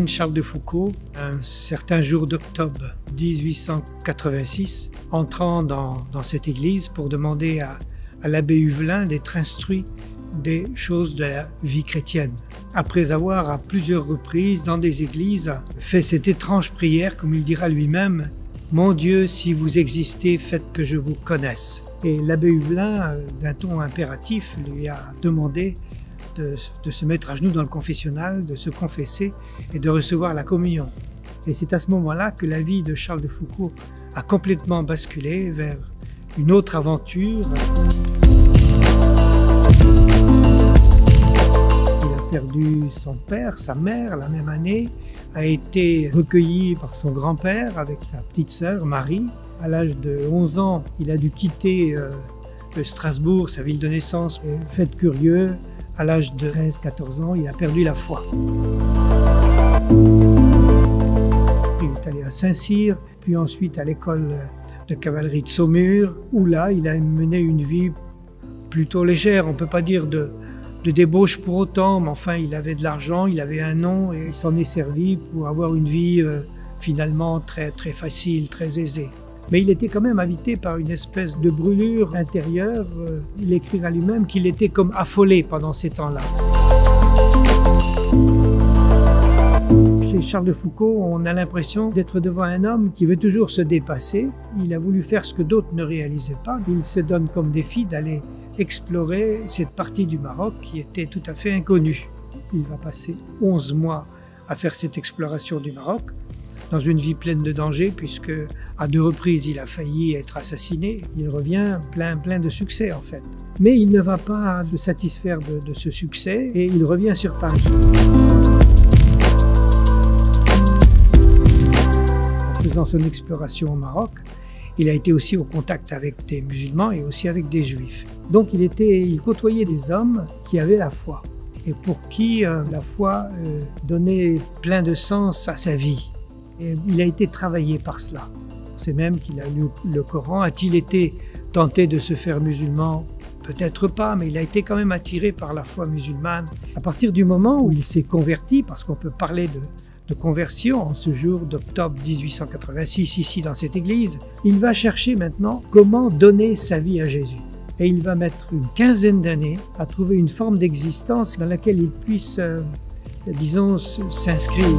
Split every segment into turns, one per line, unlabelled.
l'évêque Charles de Foucauld, un certain jour d'octobre 1886, entrant dans cette église pour demander à l'abbé Huvelin d'être instruit des choses de la vie chrétienne. Après avoir à plusieurs reprises dans des églises fait cette étrange prière, comme il dira lui-même, « Mon Dieu, si vous existez, faites que je vous connaisse ». Et l'abbé Huvelin, d'un ton impératif, lui a demandé de se mettre à genoux dans le confessionnal, de se confesser et de recevoir la communion. Et c'est à ce moment-là que la vie de Charles de Foucauld a complètement basculé vers une autre aventure. Il a perdu son père, sa mère, la même année, a été recueilli par son grand-père avec sa petite sœur Marie. À l'âge de 11 ans, il a dû quitter Strasbourg, sa ville de naissance. Et fait curieux, à l'âge de 13-14 ans, il a perdu la foi. Il est allé à Saint-Cyr, puis ensuite à l'école de cavalerie de Saumur, où là, il a mené une vie plutôt légère. On ne peut pas dire de débauche pour autant, mais enfin, il avait de l'argent, il avait un nom et il s'en est servi pour avoir une vie finalement très facile, très aisée. Mais il était quand même habité par une espèce de brûlure intérieure. Il écrira lui-même qu'il était comme affolé pendant ces temps-là. Chez Charles de Foucauld, on a l'impression d'être devant un homme qui veut toujours se dépasser. Il a voulu faire ce que d'autres ne réalisaient pas. Il se donne comme défi d'aller explorer cette partie du Maroc qui était tout à fait inconnue. Il va passer 11 mois à faire cette exploration du Maroc, dans une vie pleine de dangers, puisque à 2 reprises il a failli être assassiné. Il revient plein de succès en fait. Mais il ne va pas se satisfaire de ce succès et il revient sur Paris. En faisant son exploration au Maroc, il a été aussi au contact avec des musulmans et aussi avec des juifs. Donc il côtoyait des hommes qui avaient la foi et pour qui la foi donnait plein de sens à sa vie. Et il a été travaillé par cela. C'est même qu'il a lu le Coran. A-t-il été tenté de se faire musulman? Peut-être pas, mais il a été quand même attiré par la foi musulmane. À partir du moment où il s'est converti, parce qu'on peut parler de conversion en ce jour d'octobre 1886, ici dans cette église, il va chercher maintenant comment donner sa vie à Jésus. Et il va mettre une quinzaine d'années à trouver une forme d'existence dans laquelle il puisse, disons, s'inscrire.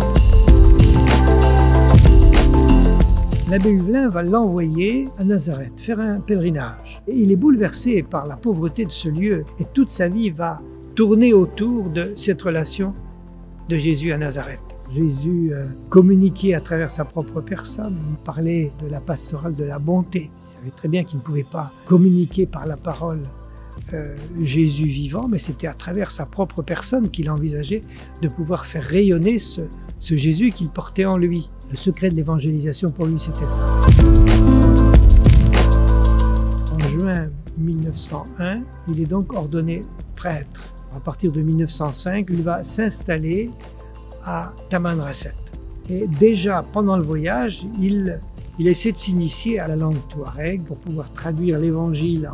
L'abbé Huvelin va l'envoyer à Nazareth, faire un pèlerinage. Et il est bouleversé par la pauvreté de ce lieu et toute sa vie va tourner autour de cette relation de Jésus à Nazareth. Jésus communiquait à travers sa propre personne, il parlait de la pastorale de la bonté. Il savait très bien qu'il ne pouvait pas communiquer par la parole Jésus vivant, mais c'était à travers sa propre personne qu'il envisageait de pouvoir faire rayonner ce Jésus qu'il portait en lui. Le secret de l'évangélisation pour lui, c'était ça. En juin 1901, il est donc ordonné prêtre. À partir de 1905, il va s'installer à Tamanrasset. Et déjà, pendant le voyage, il essaie de s'initier à la langue touareg pour pouvoir traduire l'évangile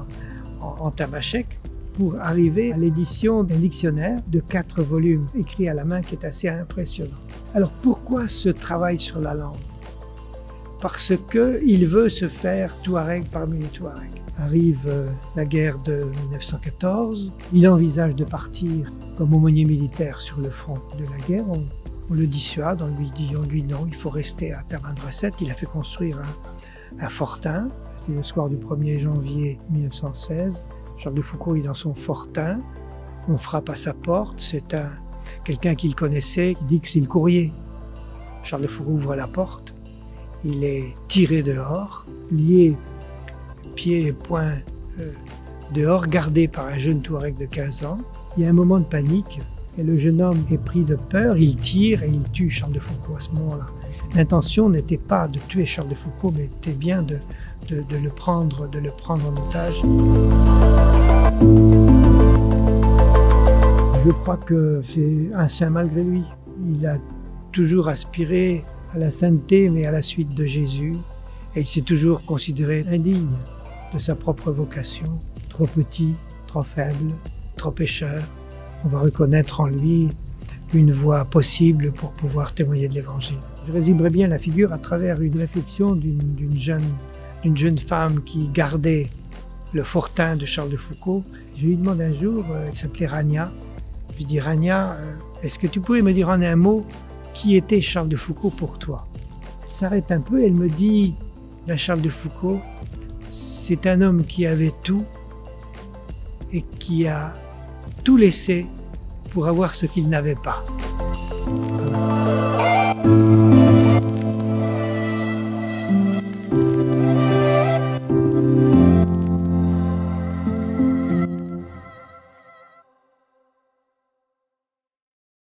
en tamashek, pour arriver à l'édition d'un dictionnaire de 4 volumes écrits à la main qui est assez impressionnant. Alors pourquoi ce travail sur la langue? Parce qu'il veut se faire touareg parmi les touaregs. Arrive la guerre de 1914, il envisage de partir comme aumônier militaire sur le front de la guerre. On le dissuade, on lui dit non, il faut rester à Tamanrasset. Il a fait construire un fortin. C'est le soir du 1er janvier 1916. Charles de Foucauld est dans son fortin, on frappe à sa porte, c'est quelqu'un qu'il connaissait qui dit que c'est le courrier. Charles de Foucauld ouvre la porte, il est tiré dehors, lié pieds et poings dehors, gardé par un jeune touareg de 15 ans. Il y a un moment de panique et le jeune homme est pris de peur, il tire et il tue Charles de Foucauld à ce moment-là. L'intention n'était pas de tuer Charles de Foucauld, mais était bien de le prendre en otage. Je crois que c'est un saint malgré lui. Il a toujours aspiré à la sainteté, mais à la suite de Jésus. Et il s'est toujours considéré indigne de sa propre vocation. Trop petit, trop faible, trop pécheur. On va reconnaître en lui une voie possible pour pouvoir témoigner de l'Évangile. Je résumerai bien la figure à travers une réflexion d'une jeune femme qui gardait le fortin de Charles de Foucault. Je lui demande un jour, elle s'appelait Rania, je lui dis Rania, est-ce que tu pourrais me dire en un mot qui était Charles de Foucault pour toi? Elle s'arrête un peu et elle me dit, Charles de Foucault, c'est un homme qui avait tout et qui a tout laissé pour avoir ce qu'il n'avait pas.